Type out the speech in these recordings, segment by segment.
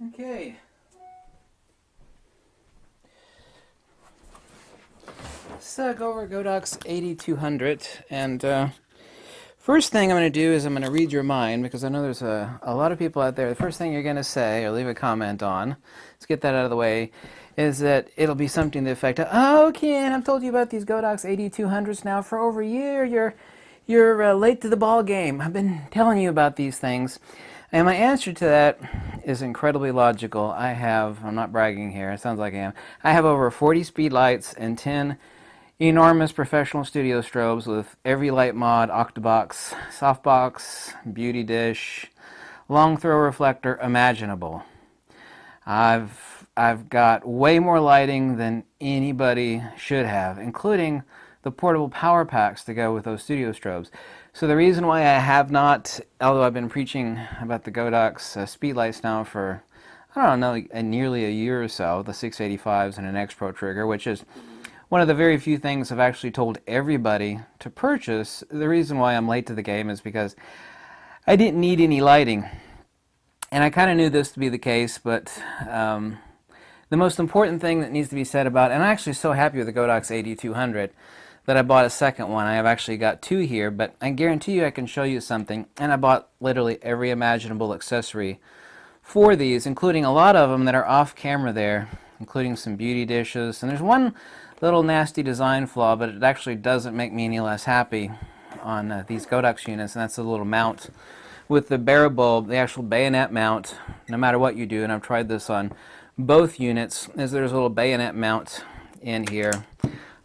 Okay. So go over GODOX AD200, and first thing I'm going to do is I'm going to read your mind, because I know there's a lot of people out there. The first thing you're going to say or leave a comment on, let's get that out of the way, is that it'll be something to the effect of, "Oh, Ken, I've told you about these GODOX AD200s now for over a year. You're late to the ball game. I've been telling you about these things." And my answer to that is incredibly logical. I'm not bragging here, it sounds like I am. I have over 40 speed lights and 10 enormous professional studio strobes with every light mod, octabox, softbox, beauty dish, long throw reflector imaginable. I've got way more lighting than anybody should have, including the portable power packs to go with those studio strobes. So the reason why I have not, although I've been preaching about the GODOX speed lights now for, I don't know, nearly a year or so, the 685s and an X Pro trigger, which is one of the very few things I've actually told everybody to purchase. The reason why I'm late to the game is because I didn't need any lighting. And I kind of knew this to be the case, but the most important thing that needs to be said about, and I'm actually so happy with the GODOX AD200 that I bought a second one. I have actually got two here, but I guarantee you I can show you something. And I bought literally every imaginable accessory for these, including a lot of them that are off camera there, including some beauty dishes. And there's one little nasty design flaw, but it actually doesn't make me any less happy on these GODOX units, and that's the little mount with the barrel bulb, the actual bayonet mount, no matter what you do, and I've tried this on both units, is there's a little bayonet mount in here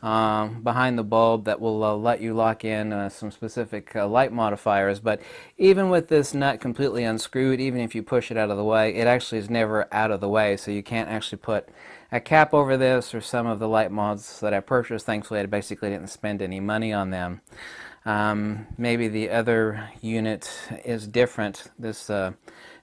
behind the bulb that will let you lock in some specific light modifiers. But even with this nut completely unscrewed, even if you push it out of the way, it actually is never out of the way, so you can't actually put a cap over this or some of the light mods that I purchased. Thankfully, I basically didn't spend any money on them. Maybe the other unit is different. This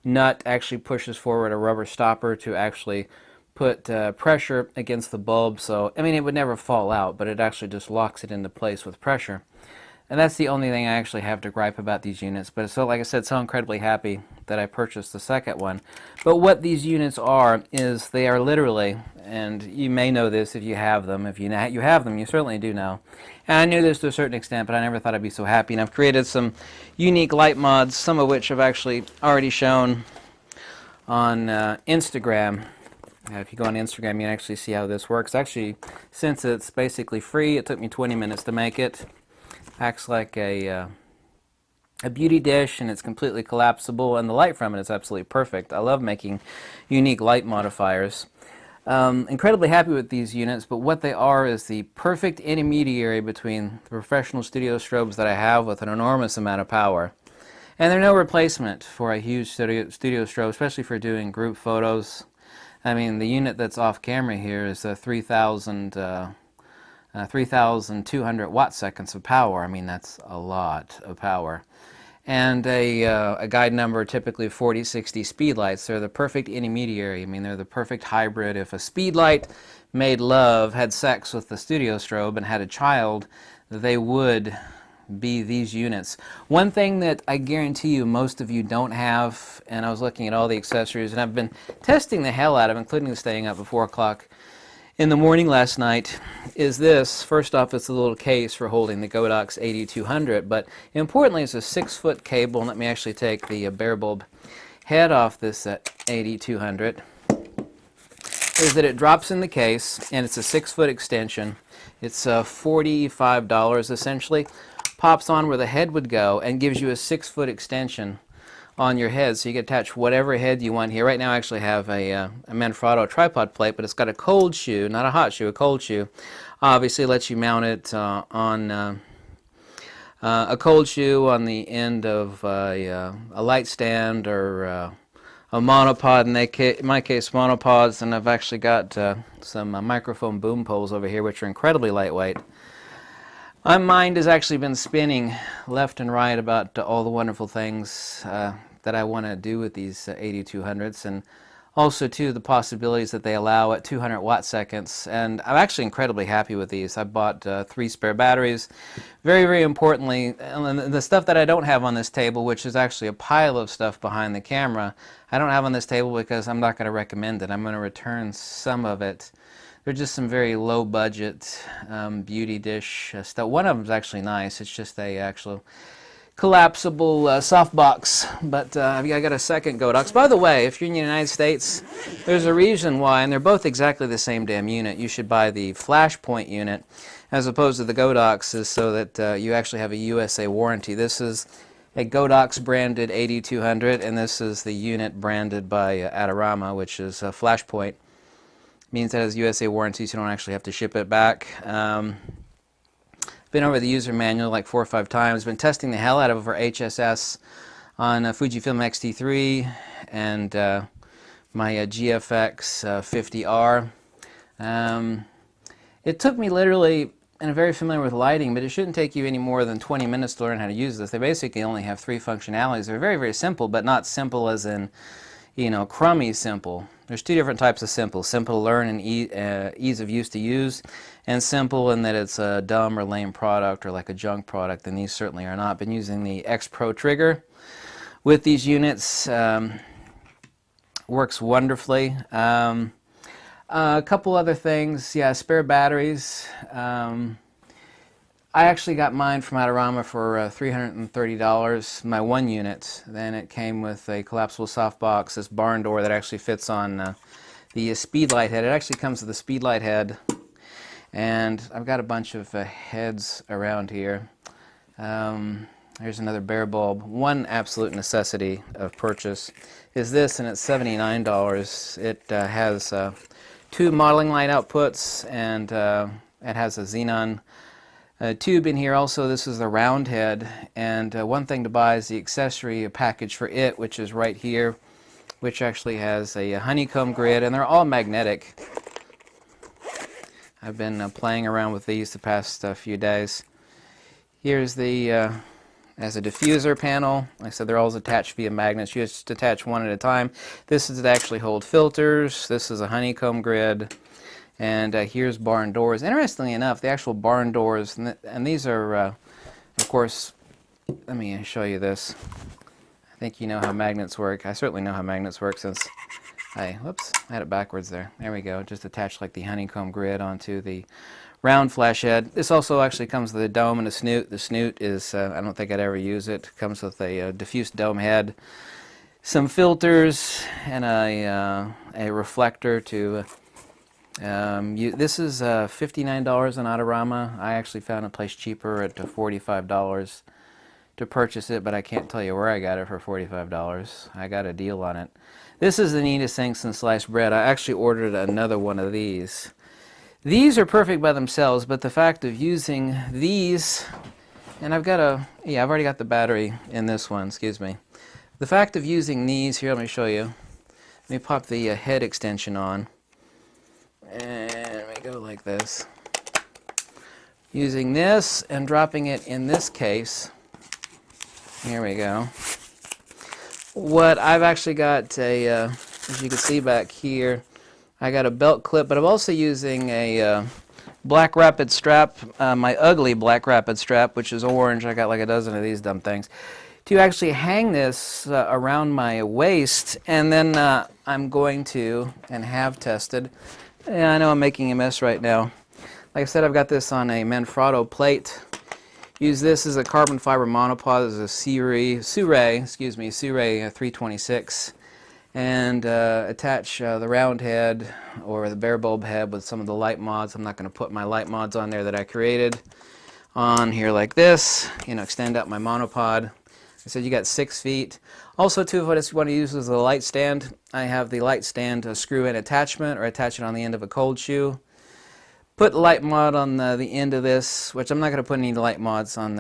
nut actually pushes forward a rubber stopper to actually put pressure against the bulb, so I mean it would never fall out, but it actually just locks it into place with pressure. And that's the only thing I actually have to gripe about these units. But so, like I said, so incredibly happy that I purchased the second one. But what these units are is they are literally, and you may know this if you have them. If you have them, you certainly do know. And I knew this to a certain extent, but I never thought I'd be so happy. And I've created some unique light mods, some of which I've actually already shown on Instagram. If you go on Instagram, you can actually see how this works. Actually, since it's basically free, it took me 20 minutes to make it. Acts like a beauty dish, and it's completely collapsible, and the light from it is absolutely perfect. I love making unique light modifiers. Incredibly happy with these units, but what they are is the perfect intermediary between the professional studio strobes that I have with an enormous amount of power. And they're no replacement for a huge studio strobe, especially for doing group photos. I mean, the unit that's off camera here is a 3,200 watt-seconds of power. I mean, that's a lot of power. And a guide number, typically 40-60 speed lights. They're the perfect intermediary. I mean, they're the perfect hybrid. If a speed light made love, had sex with the studio strobe, and had a child, they would be these units. One thing that I guarantee you most of you don't have, and I was looking at all the accessories, and I've been testing the hell out of, including staying up at 4 o'clock in the morning last night, is this. First off, it's a little case for holding the GODOX AD200, but importantly, it's a 6-foot cable. And let me actually take the bare bulb head off this AD200. Is that it drops in the case, and it's a 6-foot extension. It's $45 essentially. Pops on where the head would go and gives you a 6-foot extension on your head, so you can attach whatever head you want here. Right now I actually have a Manfrotto tripod plate, but it's got a cold shoe, not a hot shoe, a cold shoe. Obviously lets you mount it on a cold shoe on the end of a light stand or a monopod. In my case, monopods, and I've actually got some microphone boom poles over here, which are incredibly lightweight. My mind has actually been spinning left and right about all the wonderful things that I want to do with these AD200s, and Also, too, the possibilities that they allow at 200 watt seconds. And I'm actually incredibly happy with these. I bought 3 spare batteries. Very, very importantly, and the stuff that I don't have on this table, which is actually a pile of stuff behind the camera, I don't have on this table because I'm not going to recommend it. I'm going to return some of it. They're just some very low budget beauty dish stuff. One of them is actually nice. It's just a actual collapsible softbox, but I got a second GODOX. By the way, if you're in the United States, there's a reason why, and they're both exactly the same damn unit. You should buy the Flashpoint unit as opposed to the GODOX, so that you actually have a USA warranty. This is a GODOX branded AD200, and this is the unit branded by Adorama, which is Flashpoint. Means that it has USA warranty, so you don't actually have to ship it back. Been over the user manual like 4 or 5 times. Been testing the hell out of our HSS on Fujifilm X-T3 and my GFX 50R. It took me literally, and I'm very familiar with lighting, but it shouldn't take you any more than 20 minutes to learn how to use this. They basically only have 3 functionalities. They're very, very simple, but not simple as in, you know, crummy simple. There's 2 different types of simple. Simple to learn and ease of use to use, and simple in that it's a dumb or lame product or like a junk product, and these certainly are not. Been using the X Pro trigger with these units. Works wonderfully. A couple other things. Yeah, spare batteries. I actually got mine from Adorama for $330, my 1 unit. Then it came with a collapsible softbox, this barn door that actually fits on the speedlight head. It actually comes with a speedlight head, and I've got a bunch of heads around here. Here's another bare bulb. One absolute necessity of purchase is this, and it's $79. It has 2 modeling light outputs, and it has a xenon tube in here. Also, this is the round head, and one thing to buy is the accessory package for it, which is right here, which actually has a honeycomb grid, and they're all magnetic. I've been playing around with these the past few days. Here's the as a diffuser panel. Like I said, they're all attached via magnets. You just attach one at a time. This is to actually hold filters. This is a honeycomb grid. And here's barn doors. Interestingly enough, the actual barn doors, and these are, of course, let me show you this. I think you know how magnets work. I certainly know how magnets work since whoops, I had it backwards there. There we go. Just attach like the honeycomb grid onto the round flash head. This also actually comes with a dome and a snoot. The snoot is, I don't think I'd ever use it. Comes with a diffuse dome head, some filters, and a reflector to this is $59 on Adorama. I actually found a place cheaper at $45 to purchase it, but I can't tell you where I got it for $45. I got a deal on it. This is the neatest thing since sliced bread. I actually ordered another one of these. These are perfect by themselves, but the fact of using these, and I've already got the battery in this one, excuse me. The fact of using these, here, let me show you. Let me pop the head extension on. And we go like this. Using this and dropping it in this case. Here we go. What I've actually got as you can see back here, I got a belt clip, but I'm also using a black rapid strap, my ugly black rapid strap, which is orange. I got like a dozen of these dumb things, to actually hang this around my waist, and then I'm going to, and have tested. Yeah, I know I'm making a mess right now. Like I said, I've got this on a Manfrotto plate. Use this as a carbon fiber monopod. This is a Suray 326. And attach the round head or the bare bulb head with some of the light mods. I'm not going to put my light mods on there that I created on here like this. You know, extend out my monopod. I said you got 6 feet. Also, too, if I just want to use as a light stand, I have the light stand screw-in attachment, or attach it on the end of a cold shoe. Put light mod on the end of this, which I'm not going to put any light mods on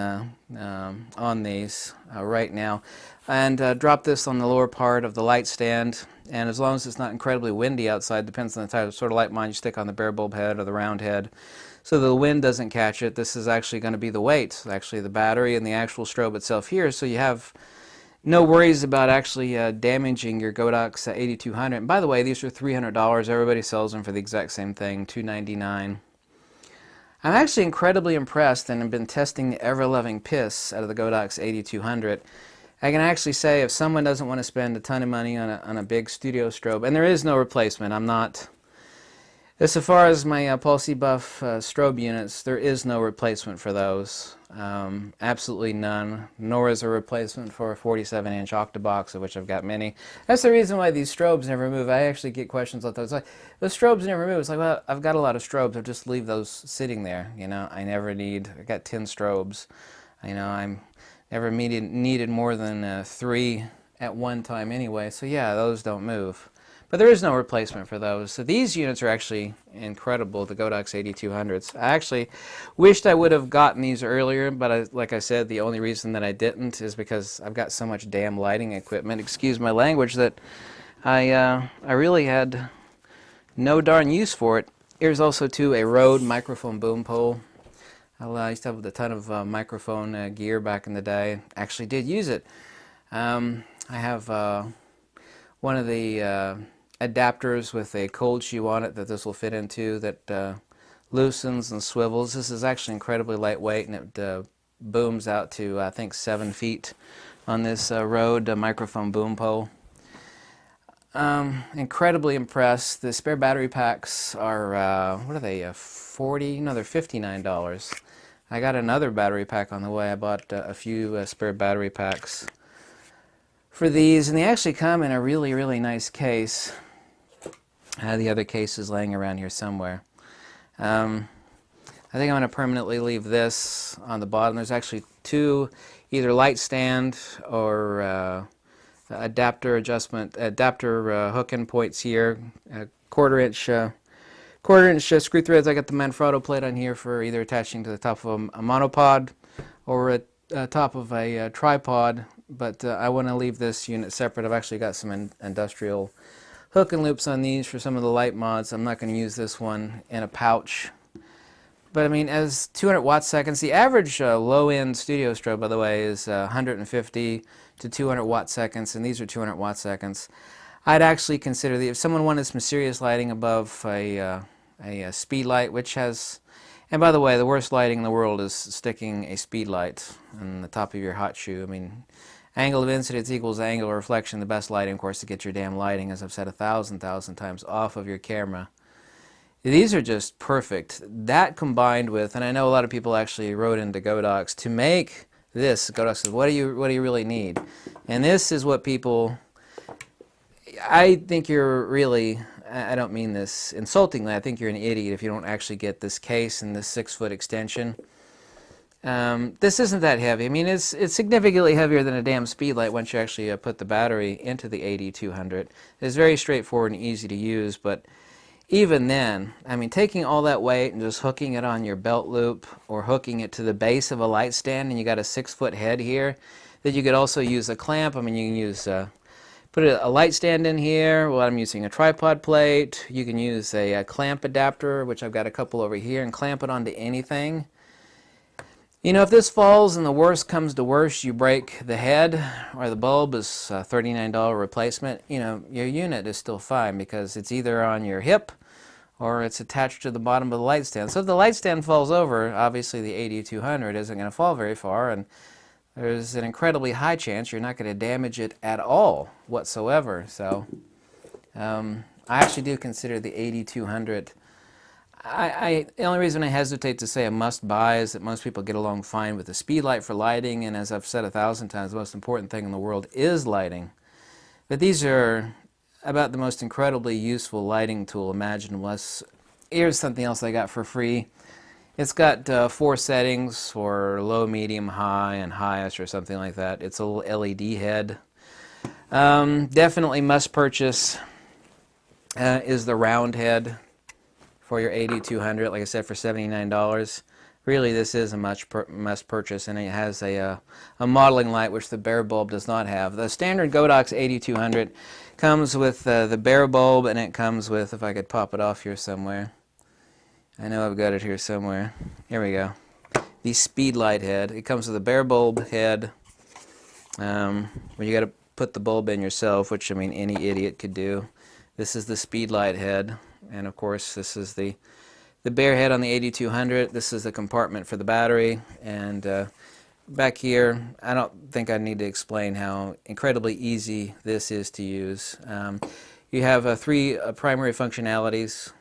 these right now. And drop this on the lower part of the light stand. And as long as it's not incredibly windy outside, depends on the type of sort of light mod you stick on the bare bulb head or the round head, so the wind doesn't catch it. This is actually going to be the weight, actually the battery and the actual strobe itself here. So you have No worries about actually damaging your GODOX AD200. And by the way, these are $300. Everybody sells them for the exact same thing, $299. I'm actually incredibly impressed and have been testing the ever-loving piss out of the GODOX AD200. I can actually say if someone doesn't want to spend a ton of money on a big studio strobe, and there is no replacement, I'm not... As far as my Pulse Buff strobe units, there is no replacement for those. Absolutely none. Nor is a replacement for a 47-inch Octabox, of which I've got many. That's the reason why these strobes never move. I actually get questions like those. Like, the strobes never move. It's like, well, I've got a lot of strobes. I'll just leave those sitting there. You know, I never need... I got 10 strobes. You know, I'm never needed more than 3 at one time anyway. So yeah, those don't move. But there is no replacement for those. So these units are actually incredible, the GODOX AD200s. I actually wished I would have gotten these earlier, but like I said, the only reason that I didn't is because I've got so much damn lighting equipment, excuse my language, that I really had no darn use for it. Here's also, too, a Rode microphone boom pole. I used to have a ton of microphone gear back in the day. Actually did use it. I have one of the adapters with a cold shoe on it that this will fit into that loosens and swivels. This is actually incredibly lightweight, and it booms out to, I think, 7 feet on this Rode microphone boom pole. Incredibly impressed. The spare battery packs are, what are they, 40? No, they're $59. I got another battery pack on the way. I bought a few spare battery packs for these, and they actually come in a really, really nice case. The other case is laying around here somewhere. I think I'm going to permanently leave this on the bottom. There's actually 2 either light stand or adapter hook-in points here. Quarter-inch screw threads. I got the Manfrotto plate on here for either attaching to the top of a monopod or at top of a tripod. But I want to leave this unit separate. I've actually got some industrial hook and loops on these for some of the light mods. I'm not going to use this one in a pouch. But I mean, as 200 watt seconds, the average low-end studio strobe, by the way, is 150 to 200 watt seconds, and these are 200 watt seconds. I'd actually consider if someone wanted some serious lighting above a speed light, which has... And by the way, the worst lighting in the world is sticking a speed light on the top of your hot shoe. I mean, angle of incidence equals angle of reflection. The best lighting, of course, to get your damn lighting, as I've said 1,000 times, off of your camera. These are just perfect. That combined with, and I know a lot of people actually wrote into GODOX to make this. GODOX says, what do you really need? And this is what people... I think you're really... I don't mean this insultingly. I think you're an idiot if you don't actually get this case and this 6-foot extension. This isn't that heavy. I mean, it's significantly heavier than a damn speedlight once you actually put the battery into the AD200. It's very straightforward and easy to use, but even then, I mean, taking all that weight and just hooking it on your belt loop or hooking it to the base of a light stand, and you got a 6-foot head here, that you could also use a clamp. I mean, you can use... put a light stand in here. Well, I'm using a tripod plate. You can use a clamp adapter, which I've got a couple over here, and clamp it onto anything. You know, if this falls and the worst comes to worst, you break the head or the bulb is a $39 replacement, you know, your unit is still fine because it's either on your hip or it's attached to the bottom of the light stand. So if the light stand falls over, obviously the AD200 isn't going to fall very far, and there's an incredibly high chance you're not going to damage it at all whatsoever. So I actually do consider the AD200. The only reason I hesitate to say a must-buy is that most people get along fine with the speedlight for lighting, and as I've said 1,000 times, the most important thing in the world is lighting. But these are about the most incredibly useful lighting tool imaginable. Here's something else I got for free. It's got 4 settings for low, medium, high, and highest or something like that. It's a little LED head. Definitely must purchase is the round head for your AD200, like I said, for $79. Really, this is a must purchase, and it has a modeling light, which the bare bulb does not have. The standard GODOX AD200 comes with the bare bulb, and it comes with, if I could pop it off here somewhere. I know I've got it here somewhere. Here we go. The speed light head. It comes with a bare bulb head, Well, you got to put the bulb in yourself, which I mean any idiot could do. This is the speed light head, and of course this is the bare head on the 8200. This is the compartment for the battery, and back here, I don't think I need to explain how incredibly easy this is to use. You have three primary functionalities,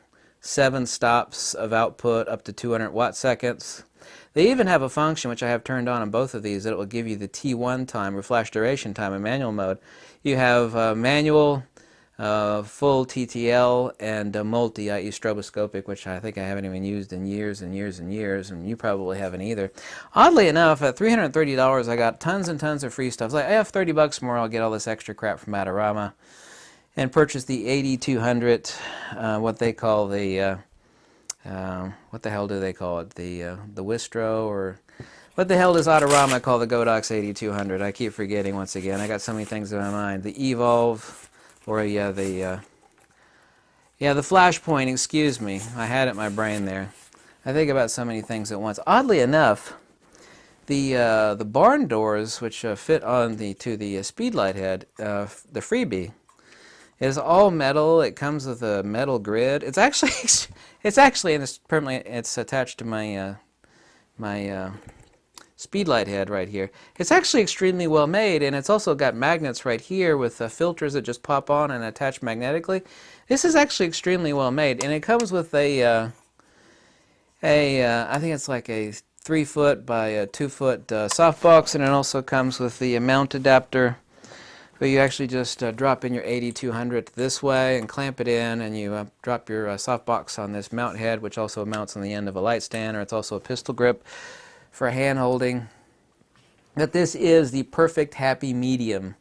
7 stops of output up to 200 watt seconds. They even have a function, which I have turned on both of these, that it will give you the T1 time, or flash duration time, in manual mode. You have manual, full TTL, and multi, i.e. stroboscopic, which I think I haven't even used in years and years and years, and you probably haven't either. Oddly enough, at $330, I got tons and tons of free stuff. It's like, I have 30 bucks more, I'll get all this extra crap from Adorama, and purchase the 8200, what they call the, what the hell do they call it? The Wistro, or what the hell does Adorama call the GODOX AD200? I keep forgetting once again. I got so many things in my mind. The Evolve, or yeah, the Flashpoint, excuse me. I had it in my brain there. I think about so many things at once. Oddly enough, the barn doors, which fit on the speedlight head, the freebie, is all metal. It comes with a metal grid. It's actually, and it's permanently, it's attached to my my speedlight head right here. It's actually extremely well made, and it's also got magnets right here with filters that just pop on and attach magnetically. This is actually extremely well made, and it comes with I think it's like a 3-foot by a 2-foot softbox, and it also comes with the mount adapter, where you actually just drop in your 8200 this way and clamp it in, and you drop your softbox on this mount head, which also mounts on the end of a light stand, or it's also a pistol grip for hand holding. But this is the perfect happy medium.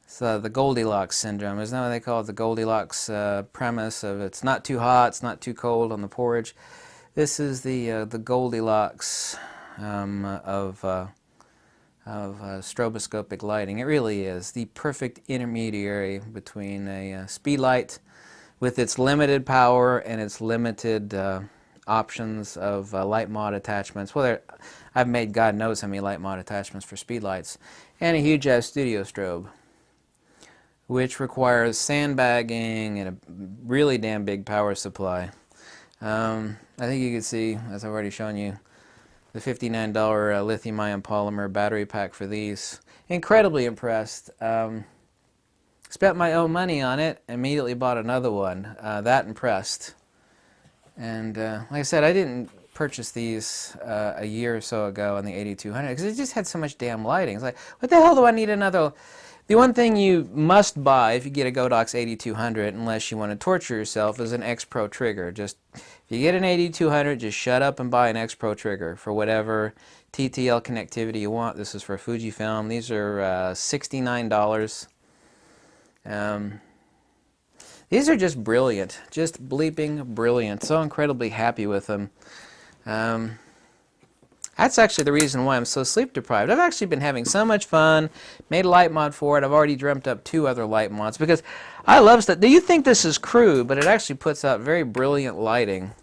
So the Goldilocks syndrome, isn't that what they call it? The Goldilocks premise of it's not too hot, it's not too cold on the porridge. This is the Goldilocks of stroboscopic lighting. It really is the perfect intermediary between a speedlight with its limited power and its limited options of light mod attachments. Well, I've made God knows how many light mod attachments for speedlights, and a huge ass studio strobe, which requires sandbagging and a really damn big power supply. I think you can see, as I've already shown you, the $59 lithium-ion polymer battery pack for these. Incredibly impressed. Spent my own money on it, immediately bought another one. That impressed. And like I said, I didn't purchase these a year or so ago on the 8200 because it just had so much damn lighting. It's like, what the hell do I need another? The one thing you must buy if you get a GODOX 8200, unless you want to torture yourself, is an X Pro trigger. Just if you get an 8200, just shut up and buy an X Pro trigger for whatever TTL connectivity you want. This is for Fujifilm. These are $69. These are just brilliant, just bleeping brilliant. So incredibly happy with them. That's actually the reason why I'm so sleep deprived. I've actually been having so much fun, made a light mod for it. I've already dreamt up 2 other light mods because I love stuff. Do you think this is crude, but it actually puts out very brilliant lighting?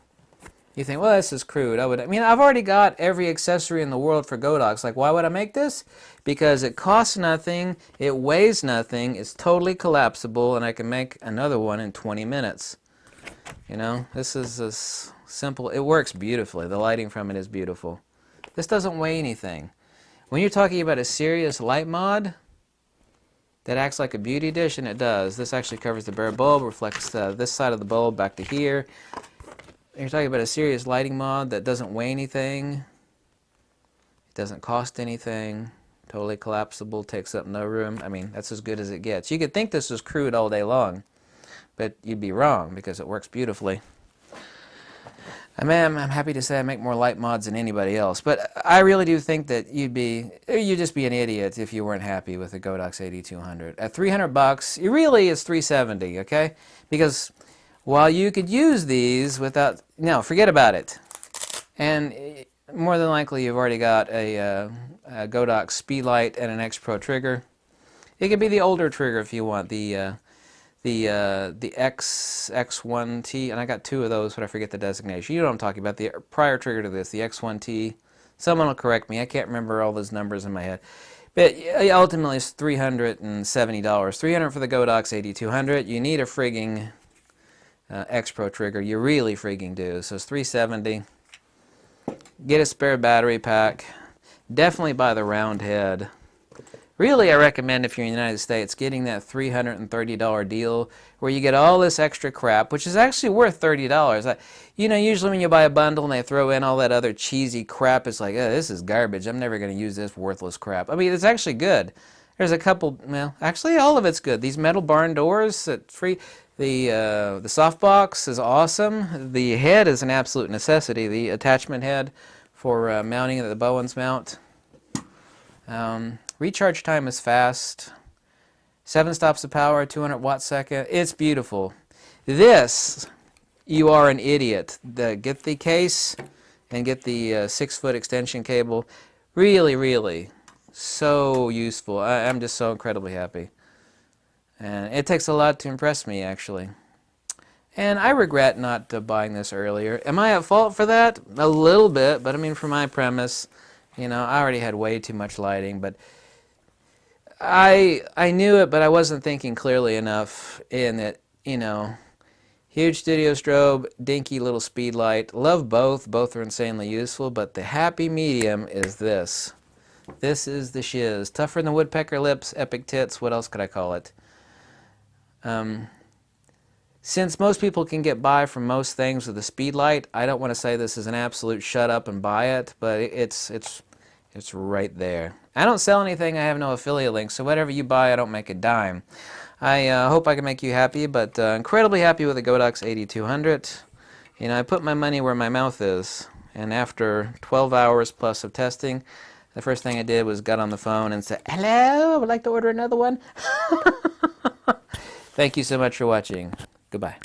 You think, well, this is crude. I mean, I've already got every accessory in the world for GODOX. Like, why would I make this? Because it costs nothing, it weighs nothing, it's totally collapsible, and I can make another one in 20 minutes. You know, this is as simple. It works beautifully. The lighting from it is beautiful. This doesn't weigh anything. When you're talking about a serious light mod that acts like a beauty dish, and it does. This actually covers the bare bulb, reflects this side of the bulb back to here. You're talking about a serious lighting mod that doesn't weigh anything, it doesn't cost anything, totally collapsible, takes up no room. I mean, that's as good as it gets. You could think this is crude all day long, but you'd be wrong because it works beautifully. I mean, I'm happy to say I make more light mods than anybody else, but I really do think that you'd just be an idiot if you weren't happy with the GODOX AD200. At 300 bucks, it really is 370, okay? Because while you could use these without, no, forget about it. And more than likely you've already got a GODOX speedlight and an X Pro trigger. It could be the older trigger if you want, the X1T, and I got 2 of those, but I forget the designation. You know what I'm talking about, the prior trigger to this, the X1T. Someone will correct me, I can't remember all those numbers in my head. But ultimately, it's $370. $300 for the GODOX AD200. You need a frigging X Pro trigger. You really frigging do. So it's $370. Get a spare battery pack. Definitely buy the round head. Really, I recommend if you're in the United States getting that $330 deal where you get all this extra crap, which is actually worth $30. You know, usually when you buy a bundle and they throw in all that other cheesy crap, it's like, oh, this is garbage. I'm never going to use this worthless crap. I mean, it's actually good. There's a couple, well, actually all of it's good. These metal barn doors, free. The softbox is awesome. The head is an absolute necessity. The attachment head for mounting the Bowens mount. Recharge time is fast. 7 stops of power, 200 watt second. It's beautiful. This, you are an idiot. Get the case and get the 6-foot extension cable. Really, really, so useful. I'm just so incredibly happy. And it takes a lot to impress me, actually. And I regret not buying this earlier. Am I at fault for that? A little bit, but I mean, for my premise, you know, I already had way too much lighting, but I knew it, but I wasn't thinking clearly enough in that, you know, huge studio strobe, dinky little speed light. Love both. Both are insanely useful, but the happy medium is this. This is the shiz. Tougher than woodpecker lips, epic tits. What else could I call it? Since most people can get by from most things with a speed light, I don't want to say this is an absolute shut up and buy it, but it's right there. I don't sell anything. I have no affiliate links, so whatever you buy, I don't make a dime. I hope I can make you happy, but incredibly happy with the GODOX AD200. You know, I put my money where my mouth is, and after 12 hours plus of testing, the first thing I did was got on the phone and said, hello, I would like to order another one. Thank you so much for watching. Goodbye.